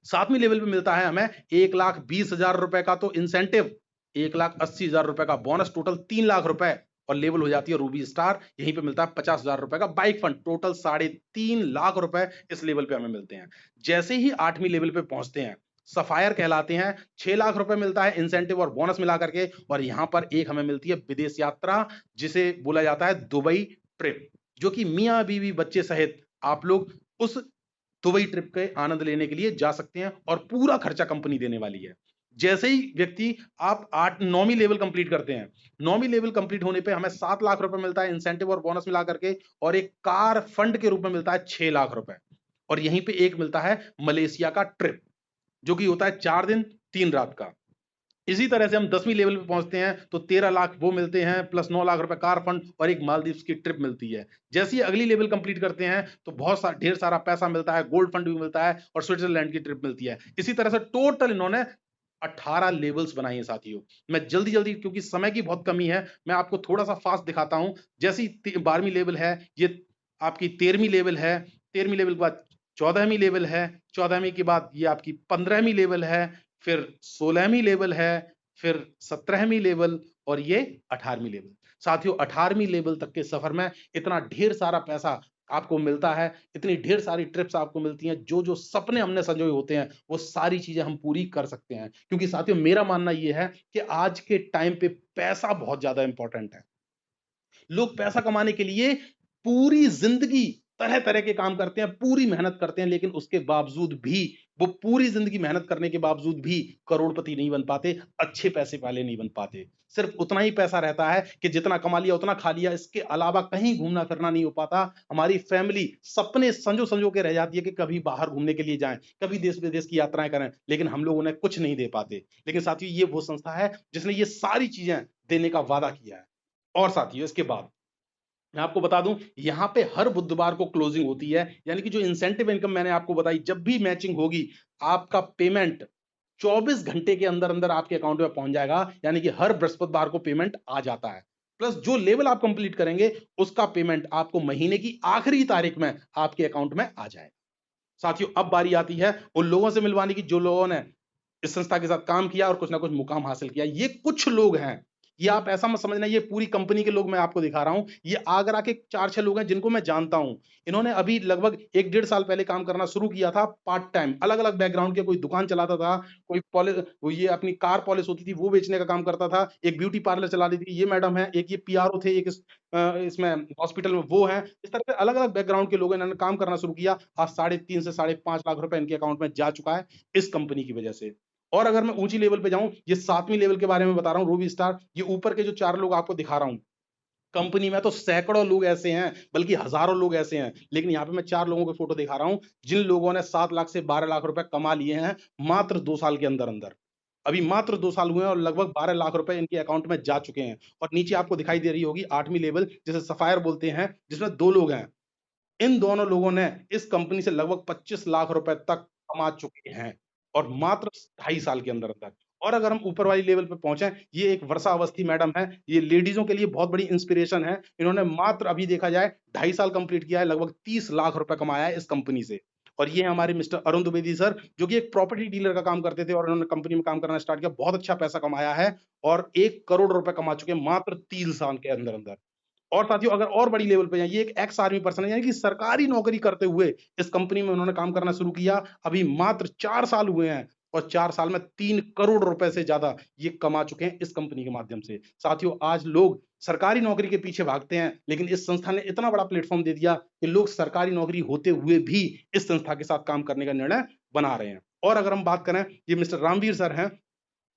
7वीं लेवल पे मिलता है हमें 1,20,000 रुपए का तो इंसेंटिव, 1,80,000 रुपए का बोनस, टोटल 3 लाख रुपए और लेवल हो जाती है रूबी स्टार। यहीं पे मिलता है 50,000 रुपए का बाइक फंड, टोटल 3.5 लाख रुपए इस लेवल पे हमें मिलते हैं। जैसे ही 8वीं लेवल पे पहुंचते हैं, सफायर कहलाते हैं, 6 लाख रुपए मिलता है इंसेंटिव और बोनस मिला करके और यहां पर एक हमें मिलती है विदेश यात्रा, जिसे बोला जाता है दुबई ट्रिप, जो कि मियां बीवी बच्चे सहित आप लोग उस दुबई ट्रिप के आनंद लेने के लिए जा सकते हैं और पूरा खर्चा कंपनी देने वाली है। जैसे ही व्यक्ति आप 9वीं लेवल कंप्लीट करते हैं, 9वीं लेवल कंप्लीट होने पे हमें 7 लाख रुपए मिलता है इंसेंटिव और बोनस मिला करके और एक कार फंड के रूप में मिलता है 6 लाख रुपए और यहीं पे एक मिलता है मलेशिया का ट्रिप, जो कि होता है 4 दिन 3 रात का। इसी तरह से हम 10वीं लेवल पे पहुंचते हैं तो 13 लाख वो मिलते हैं प्लस 9 लाख रुपए कार फंड और एक मालदीव्स की ट्रिप मिलती है। जैसे ही अगली लेवल कंप्लीट करते हैं तो ढेर सारा पैसा मिलता है, गोल्ड फंड भी मिलता है और स्विट्जरलैंड की ट्रिप मिलती है। इसी तरह से टोटल इन्होंने 18 लेवल्स बनाई हैं साथियों। मैं जल्दी जल्दी, क्योंकि समय की बहुत कमी है, मैं आपको थोड़ा सा फास्ट दिखाता हूं। जैसी 12वीं लेवल है, ये आपकी 13वीं लेवल है, 13वीं लेवल के बाद 14वीं लेवल है, 14वीं के बाद ये आपकी 15वीं लेवल है, फिर 16वीं लेवल है, फिर 17वीं लेवल और ये 18वीं लेवल। साथियों 18वीं लेवल तक के सफर में इतना ढेर सारा पैसा आपको मिलता है, इतनी ढेर सारी ट्रिप्स आपको मिलती हैं, जो जो सपने हमने संजोए होते हैं वो सारी चीजें हम पूरी कर सकते हैं। क्योंकि साथियों मेरा मानना यह है कि आज के टाइम पे पैसा बहुत ज्यादा इंपॉर्टेंट है। लोग पैसा कमाने के लिए पूरी जिंदगी तरह तरह के काम करते हैं, पूरी मेहनत करते हैं, लेकिन उसके बावजूद भी वो पूरी जिंदगी मेहनत करने के बावजूद भी करोड़पति नहीं बन पाते, अच्छे पैसे वाले नहीं बन पाते। सिर्फ उतना ही पैसा रहता है कि जितना कमा लिया उतना खा लिया, इसके अलावा कहीं घूमना फिरना नहीं हो पाता। हमारी फैमिली सपने संजो संजो के रह जाती है कि कभी बाहर घूमने के लिए जाएं, कभी देश विदेश की यात्राएं करें, लेकिन हम लोग उन्हें कुछ नहीं दे पाते। लेकिन साथियों ये वो संस्था है जिसने ये सारी चीजें देने का वादा किया है। और साथियों इसके बाद मैं आपको बता दूं, यहां पे हर बुधवार को क्लोजिंग होती है, यानी कि जो इंसेंटिव इनकम मैंने आपको बताई, जब भी मैचिंग होगी आपका पेमेंट 24 घंटे के अंदर अंदर आपके अकाउंट में पहुंच जाएगा। यानी कि हर बृहस्पतिवार को पेमेंट आ जाता है। प्लस जो लेवल आप कंप्लीट करेंगे उसका पेमेंट आपको महीने की आखिरी तारीख में आपके अकाउंट में आ जाएगा। साथियों अब बारी आती है उन लोगों से मिलवाने की जो लोगों ने इस संस्था के साथ काम किया और कुछ ना कुछ मुकाम हासिल किया। ये कुछ लोग हैं, ये आप ऐसा मत समझना ये पूरी कंपनी के लोग मैं आपको दिखा रहा हूं। ये आगरा के 4-6 लोग हैं जिनको मैं जानता हूं। इन्होंने अभी लगभग 1-1.5 साल पहले काम करना शुरू किया था पार्ट टाइम, अलग अलग बैकग्राउंड के, कोई दुकान चलाता था, कोई पॉलिश, वो ये अपनी कार पॉलिश होती थी वो बेचने का काम करता था, एक ब्यूटी पार्लर चला रही थी ये मैडम है, एक ये पीआरओ थे, एक इसमें हॉस्पिटल में वो है। इस तरह से अलग अलग बैकग्राउंड के लोग इन्होंने काम करना शुरू किया। आज 3.5 से 5.5 लाख रुपए इनके अकाउंट में जा चुका है इस कंपनी की वजह से। और अगर मैं ऊंची लेवल पे जाऊं, ये 7वीं लेवल के बारे में बता रहा हूं, रूबी स्टार, ये ऊपर के जो 4 लोग आपको दिखा रहा हूं, कंपनी में तो सैकड़ों लोग ऐसे हैं, बल्कि हजारों लोग ऐसे हैं, लेकिन यहाँ पे मैं 4 लोगों की फोटो दिखा रहा हूं जिन लोगों ने 7 लाख से 12 लाख रुपए कमा लिए हैं मात्र 2 साल के अंदर अंदर। अभी मात्र 2 साल हुए हैं और लगभग 12 लाख रुपए इनके अकाउंट में जा चुके हैं। और नीचे आपको दिखाई दे रही होगी 8वीं लेवल, जिसे सफायर बोलते हैं, जिसमें 2 लोग हैं। इन दोनों लोगों ने इस कंपनी से लगभग 25 लाख रुपए तक कमा चुके हैं और मात्र 2.5 साल के अंदर अंदर। और अगर हम ऊपर वाली लेवल पे पहुंचे, ये एक वर्षा अवस्थी मैडम है, ये लेडीजों के लिए बहुत बड़ी इंस्पिरेशन है। इन्होंने मात्र अभी देखा जाए 2.5 साल कंप्लीट किया है, लगभग 30 लाख रुपए कमाया है इस कंपनी से। और ये हमारे मिस्टर अरुण द्विवेदी सर, जो कि एक प्रॉपर्टी डीलर का काम करते थे और इन्होंने कंपनी में काम करना स्टार्ट किया, बहुत अच्छा पैसा कमाया है और 1 करोड़ रुपए कमा चुके हैं मात्र 3 साल के अंदर अंदर। और साथियों अगर और बड़ी लेवल पे जाए, ये एक एक्स आर्मी पर्सन है, यानी कि सरकारी नौकरी करते हुए इस कंपनी में उन्होंने काम करना शुरू किया। अभी मात्र 4 साल हुए हैं, और 4 साल में 3 करोड़ रुपए से ज़्यादा ये कमा चुके हैं इस कंपनी के माध्यम से। साथियों, आज लोग सरकारी नौकरी के पीछे भागते हैं, लेकिन इस संस्था ने इतना बड़ा प्लेटफ़ॉर्म दे दिया कि लोग सरकारी नौकरी होते हुए भी इस संस्था के साथ काम करने का निर्णय बना रहे हैं। और अगर हम बात करें, ये मिस्टर रामवीर सर हैं,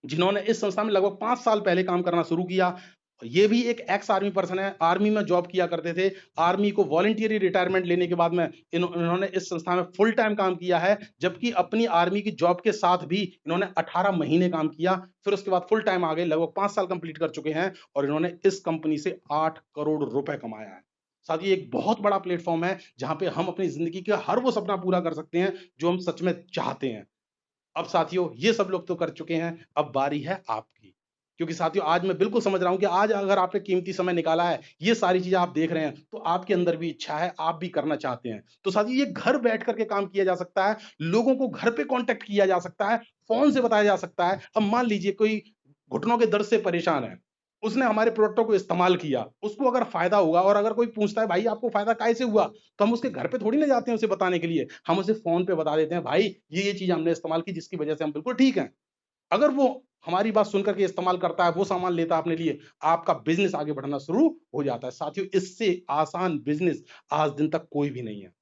जिन्होंने इस संस्था में लगभग 5 साल पहले काम करना शुरू किया। ये भी एक एक्स आर्मी पर्सन है, आर्मी में जॉब किया करते थे। आर्मी को वॉलंटियरी रिटायरमेंट लेने के बाद में इन्होंने इस संस्था में फुल टाइम काम किया है, जबकि अपनी आर्मी की जॉब के साथ भी इन्होंने 18 महीने काम किया। फिर उसके बाद फुल टाइम आ गए, लगभग 5 साल कंप्लीट कर चुके हैं और इन्होंने इस कंपनी से 8 करोड़ रुपए कमाया है। साथ ही एक बहुत बड़ा प्लेटफ़ॉर्म है, जहाँ पे हम अपनी ज़िंदगी का हर वो सपना पूरा कर सकते हैं, जो हम सच में चाहते हैं। अब साथियों, ये सब लोग तो कर चुके हैं, अब बारी है आपकी। क्योंकि साथियों, आज मैं बिल्कुल समझ रहा हूँ कि आज अगर आपने कीमती समय निकाला है, ये सारी चीज़ें आप देख रहे हैं, तो आपके अंदर भी इच्छा है, आप भी करना चाहते हैं। तो साथियों, ये घर बैठ कर के काम किया जा सकता है, लोगों को घर पे कॉन्टैक्ट किया जा सकता है, फ़ोन से बताया जा सकता है। अब मान लीजिए कोई घुटनों के दर्द से परेशान है, उसने हमारे प्रोडक्टों को इस्तेमाल किया, उसको अगर फ़ायदा हुआ और अगर कोई पूछता है, "भाई आपको फ़ायदा काहे से हुआ?" तो हम उसके घर पे थोड़ी ना जाते हैं उसे बताने के लिए, हम उसे फ़ोन पे बता देते हैं, "भाई, ये चीज़ हमने इस्तेमाल की जिसकी वजह से हम बिल्कुल ठीक हैं।" अगर वो हमारी बात सुन कर के इस्तेमाल करता है, वो सामान लेता है अपने लिए, आपका बिज़नेस आगे बढ़ना शुरू हो जाता है। साथियों, इससे आसान बिज़नेस आज दिन तक कोई भी नहीं है।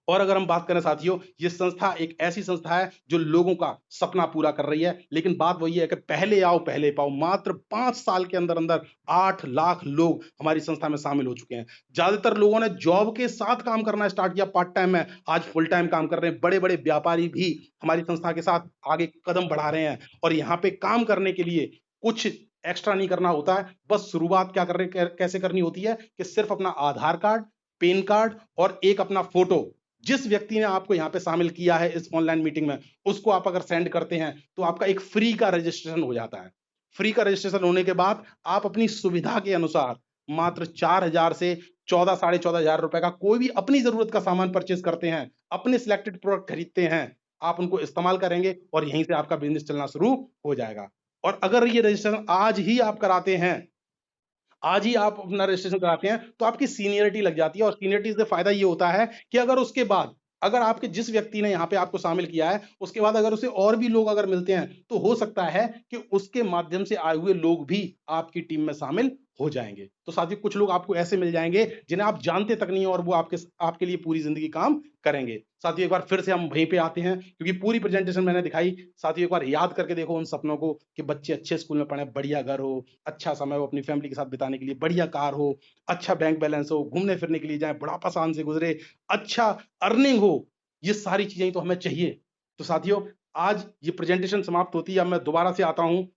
और अगर हम बात करें साथियों, ये संस्था एक ऐसी संस्था है जो लोगों का सपना पूरा कर रही है, लेकिन बात वही है कि पहले आओ पहले पाओ। मात्र 5 साल के अंदर-अंदर 8 लाख लोग हमारी संस्था में शामिल हो चुके हैं। ज़्यादातर लोगों ने जॉब के साथ काम करना स्टार्ट किया पार्ट टाइम में, आज फुल टाइम काम कर रहे हैं। बड़े-बड़े व्यापारी भी हमारी संस्था के साथ आगे कदम बढ़ा रहे हैं और यहाँ पे काम करने के लिए कुछ एक्स्ट्रा नहीं करना होता है। बस शुरुआत क्या कर रहे कैसे करनी होती है कि सिर्फ अपना आधार कार्ड, पैन कार्ड और एक अपना फ़ोटो, जिस व्यक्ति ने आपको यहाँ पे शामिल किया है इस ऑनलाइन मीटिंग में, उसको आप अगर सेंड करते हैं, तो आपका एक फ्री का रजिस्ट्रेशन हो जाता है। फ्री का रजिस्ट्रेशन होने के बाद आप अपनी सुविधा के अनुसार मात्र 4,000 से 14 साढ़े 14,000 रुपए का कोई भी अपनी ज़रूरत का सामान परचेज़ करते हैं, अपने सिलेक्टेड प्रोडक्ट खरीदते हैं, आप उनको इस्तेमाल करेंगे और यहीं से आपका बिज़नेस चलना शुरू हो जाएगा। और अगर ये रजिस्ट्रेशन आज ही आप कराते हैं, आज ही आप अपना रजिस्ट्रेशन कराते हैं, तो आपकी सीनियरिटी लग जाती है और सीनियरिटी से फ़ायदा ये होता है कि अगर उसके बाद अगर आपके जिस व्यक्ति ने यहाँ पे आपको शामिल किया है, उसके बाद अगर उसे और भी लोग अगर मिलते हैं, तो हो सकता है कि उसके माध्यम से आए हुए लोग भी आपकी टीम में शामिल हो जाएँगे। तो साथियों, कुछ लोग आपको ऐसे मिल जाएँगे, जिन्हें आप जानते तक नहीं हैं और वो आपके लिए पूरी ज़िंदगी काम करेंगे। साथियों, एक बार फिर से हम वहीं पे आते हैं, क्योंकि पूरी प्रेज़ेंटेशन मैंने दिखाई। साथियों, एक बार याद करके देखो उन सपनों को कि बच्चे अच्छे स्कूल में पढ़ें, बढ़िया घर हो, अच्छा समय हो अपनी फैमिली के साथ बिताने के लिए, बढ़िया कार हो, अच्छा बैंक बैलेंस हो, घूमने-फिरने के लिए जाएँ, बुढ़ापा शान से गुज़रे, अच्छा अर्निंग हो, ये सारी चीज़ें ही तो हमें चाहिए। तो साथियों, आज ये प्रेज़ेंटेशन समाप्त होती है, अब मैं दोबारा से आता हूँ,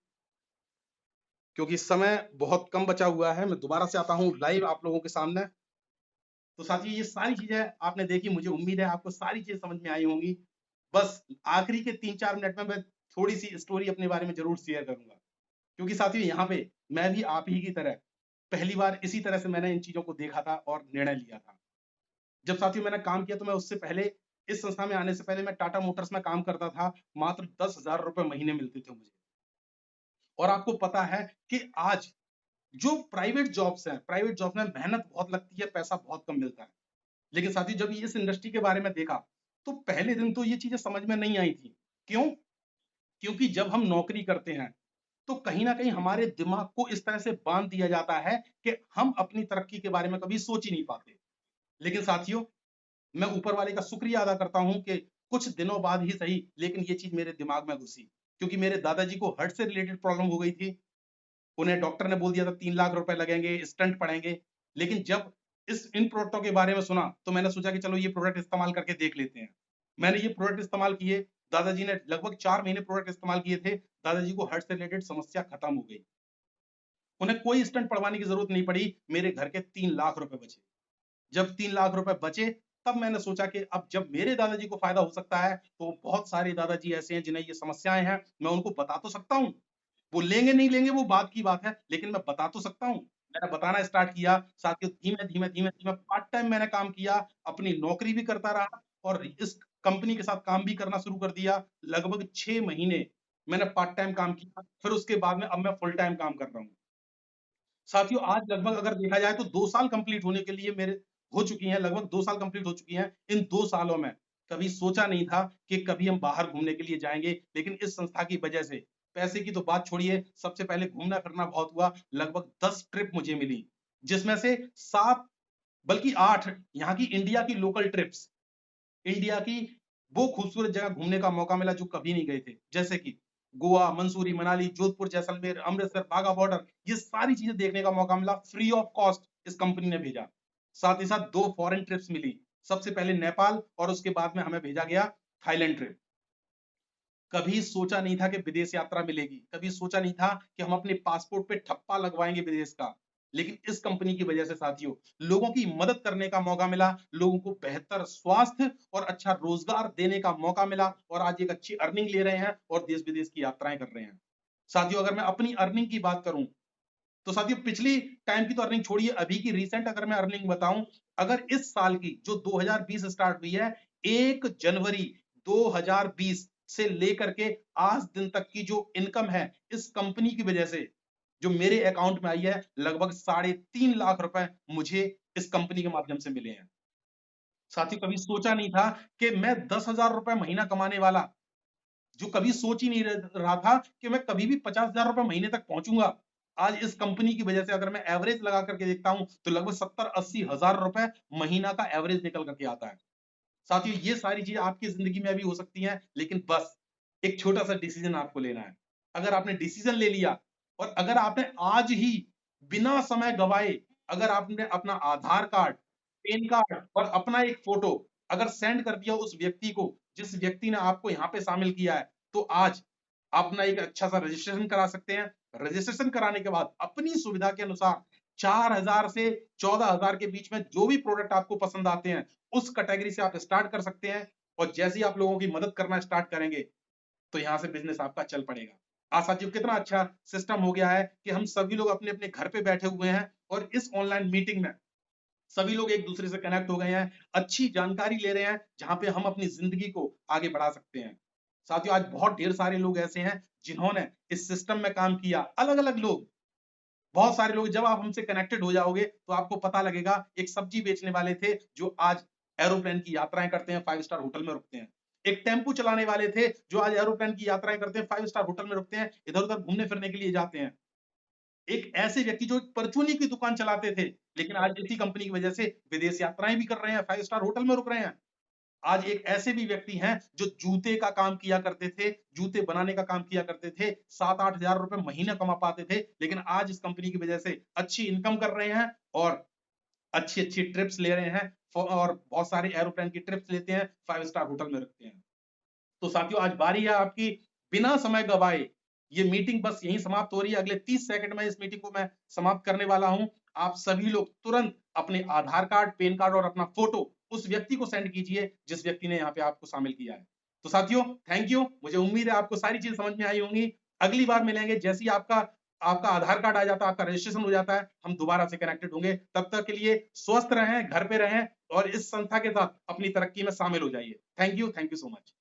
क्योंकि समय बहुत कम बचा हुआ है, मैं दोबारा से आता हूँ लाइव आप लोगों के सामने। तो साथियों, ये सारी चीज़ें आपने देखी, मुझे उम्मीद है आपको सारी चीज़ें समझ में आई होंगी। बस आखिरी के 3-4 मिनट में मैं थोड़ी-सी स्टोरी अपने बारे में ज़रूर शेयर करूँगा। क्योंकि साथियों, यहाँ पे मैं भी आप ही की तरह पहली बार इसी तरह से मैंने इन चीज़ों को देखा था और निर्णय लिया था। जब साथियों मैंने काम किया, तो मैं उससे पहले इस संस्था में आने से पहले मैं टाटा मोटर्स में काम करता था, मात्र 10,000 रुपए महीने मिलते थे मुझे। और आपको पता है कि आज जो प्राइवेट जॉब्स में मेहनत बहुत लगती है, पैसा बहुत कम मिलता है। लेकिन साथियों, जब इस इंडस्ट्री के बारे में देखा, तो पहले दिन तो ये चीज़ें समझ में नहीं आई थी। क्यों? क्योंकि जब हम नौकरी करते हैं, तो कहीं न कहीं हमारे दिमाग को इस तरह से बाँध दिया जाता है कि हम अपनी तरक्की के बारे में कभी सोच ही नहीं पाते। लेकिन साथियों, मैं ऊपर वाले का शुक्रिया अदा करता हूँ कि कुछ दिनों बाद ही सही, लेकिन ये चीज़ मेरे दिमाग में घुसी। क्योंकि मेरे दादाजी को हार्ट से रिलेटेड प्रॉब्लम हो गई थी। उन्हें डॉक्टर ने बोल दिया था 3 लाख रुपए लगेंगे, स्टंट पड़ेंगे। लेकिन जब इन प्रोडक्टों के बारे में सुना, तो मैंने सोचा कि चलो ये प्रोडक्ट इस्तेमाल करके देख लेते हैं। मैंने ये प्रोडक्ट इस्तेमाल किए, दादाजी ने लगभग 4 महीने प्रोडक्ट इस्तेमाल किए थे, दादाजी को हार्ट से रिलेटेड समस्या खत्म हो गई। उन्हें कोई स्टंट पड़वाने की ज़रूरत नहीं पड़ी, मेरे घर के 3 लाख रुपए बचे। जब 3 लाख रुपए बचे, तब मैंने सोचा कि अब जब मेरे दादाजी को फ़ायदा हो सकता है, तो बहुत सारे दादाजी ऐसे हैं जिन्हें ये समस्याएँ हैं, मैं उनको बता तो सकता हूँ। वो लेंगे नहीं लेंगे वो बात की बात है, लेकिन मैं बता तो सकता हूँ। मैंने बताना स्टार्ट किया, साथियों धीमे-धीमे पार्ट टाइम मैंने काम किया, अपनी नौकरी भी करता रहा और इस कंपनी के साथ काम भी करना शुरू कर दिया। लगभग 6 महीने मैंने पार्ट टाइम काम किया, फिर उसके बाद में अब मैं फुल टाइम काम कर रहा हूँ। साथियों, आज लगभग अगर देखा जाए तो 2 साल कंप्लीट होने के लिए मेरे हो चुकी हैं, लगभग 2 साल कंप्लीट हो चुकी हैं। इन 2 सालों में कभी सोचा नहीं था कि कभी हम बाहर घूमने के लिए जाएंगे, लेकिन इस संस्था की वजह से पैसे की तो बात छोड़िए, सबसे पहले घूमना फिरना बहुत हुआ। लगभग 10 ट्रिप मुझे मिली, जिसमें से 7 बल्कि 8 यहाँ की इंडिया की लोकल ट्रिप्स, इंडिया की वो खूबसूरत जगह घूमने का मौका मिला जो कभी नहीं गए थे, जैसे कि गोवा, मंसूरी, मनाली, जोधपुर, जैसलमेर, अमृतसर, बाघा बॉर्डर, ये सारी चीजें देखने का मौका मिला, फ्री ऑफ कॉस्ट इस कंपनी ने भेजा। साथ ही साथ 2 फॉरेन ट्रिप्स मिली, सबसे पहले नेपाल और उसके बाद में हमें भेजा गया थाईलैंड ट्रिप। कभी सोचा नहीं था कि विदेश यात्रा मिलेगी, कभी सोचा नहीं था कि हम अपने पासपोर्ट पे ठप्पा लगवाएंगे विदेश का, लेकिन इस कंपनी की वजह से साथियों लोगों की मदद करने का मौका मिला, लोगों को बेहतर स्वास्थ्य और अच्छा रोजगार देने का मौका मिला, और आज एक अच्छी अर्निंग ले रहे हैं और देश विदेश की यात्राएं कर रहे हैं। साथियों अगर मैं अपनी अर्निंग की बात करूं, तो साथियों पिछली टाइम की तो अर्निंग छोड़िए, अभी की रिसेंट अगर मैं अर्निंग बताऊं, अगर इस साल की जो 2020 स्टार्ट हुई है, 1 जनवरी 2020 से लेकर के आज दिन तक की जो इनकम है इस कंपनी की वजह से जो मेरे अकाउंट में आई है, लगभग 3.5 लाख रुपए मुझे इस कंपनी के माध्यम से मिले हैं। साथियों कभी सोचा नहीं था कि मैं 10,000 रुपए महीना कमाने वाला, जो कभी सोच ही नहीं रहा था कि मैं कभी भी 50,000 रुपए महीने तक पहुंचूंगा, आज इस कंपनी की वजह से अगर मैं एवरेज लगा करके देखता हूं तो लगभग 70-80 हजार रुपए महीना का एवरेज निकल करके आता है। साथियों ये सारी चीजें आपकी जिंदगी में भी हो सकती हैं, लेकिन बस एक छोटा सा डिसीजन आपको लेना है। अगर आपने डिसीजन ले लिया और अगर आपने आज ही बिना समय गवाए, अगर आपने अपना आधार कार्ड, पैन कार्ड और अपना एक फोटो अगर सेंड कर दिया उस व्यक्ति को जिस व्यक्ति ने आपको यहाँ पे शामिल किया है, तो आज अपना एक अच्छा सा रजिस्ट्रेशन करा सकते हैं। रजिस्ट्रेशन कराने के बाद अपनी सुविधा के अनुसार 4,000 से 14,000 के बीच में जो भी प्रोडक्ट आपको पसंद आते हैं उस कैटेगरी से आप स्टार्ट कर सकते हैं, और जैसे ही आप लोगों की मदद करना स्टार्ट करेंगे तो यहाँ से बिजनेस आपका चल पड़ेगा। आज साथियों कितना अच्छा सिस्टम हो गया है कि हम सभी लोग अपने अपने घर पे बैठे हुए हैं और इस ऑनलाइन मीटिंग में सभी लोग एक दूसरे से कनेक्ट हो गए हैं, अच्छी जानकारी ले रहे हैं जहां पे हम अपनी जिंदगी को आगे बढ़ा सकते हैं। साथियों आज बहुत ढेर सारे लोग ऐसे हैं जिन्होंने इस सिस्टम में काम किया, अलग अलग लोग, बहुत सारे लोग। जब आप हमसे कनेक्टेड हो जाओगे तो आपको पता लगेगा, एक सब्जी बेचने वाले थे जो आज एरोप्लेन की यात्राएं करते हैं, 5 स्टार होटल में रुकते हैं। एक टेम्पू चलाने वाले थे जो आज एरोप्लेन की यात्राएं करते हैं, 5 स्टार होटल में रुकते हैं, इधर उधर घूमने फिरने के लिए जाते हैं। एक ऐसे व्यक्ति जो एक परचूनी की दुकान चलाते थे, लेकिन आज इसी कंपनी की वजह से विदेश यात्राएं भी कर रहे हैं, 5 स्टार होटल में रुक रहे हैं। आज एक ऐसे भी व्यक्ति हैं जो जूते का काम किया करते थे, जूते बनाने का काम किया करते थे, 7-8 हजार रुपए महीना कमा पाते थे, लेकिन आज इस कंपनी की वजह से अच्छी इनकम कर रहे हैं और अच्छी अच्छी ट्रिप्स ले रहे हैं, और बहुत सारे एरोप्लेन की ट्रिप्स लेते हैं, 5 स्टार होटल में रुकते हैं। तो साथियों आज बारी है आपकी, बिना समय गवाए ये मीटिंग बस यहीं समाप्त हो रही है, अगले 30 सेकंड में इस मीटिंग को मैं समाप्त करने वाला हूं। आप सभी लोग तुरंत अपने आधार कार्ड, पैन कार्ड और अपना फोटो उस व्यक्ति को सेंड कीजिए जिस व्यक्ति ने यहाँ पे आपको शामिल किया है। तो साथियों थैंक यू, मुझे उम्मीद है आपको सारी चीजें समझ में आई होंगी। अगली बार मिलेंगे, जैसे ही आपका आपका आधार कार्ड आ जाता है, आपका रजिस्ट्रेशन हो जाता है, हम दोबारा से कनेक्टेड होंगे। तब तक के लिए स्वस्थ रहें, घर पे रहें और इस संस्था के साथ अपनी तरक्की में शामिल हो जाइए। Thank you so much.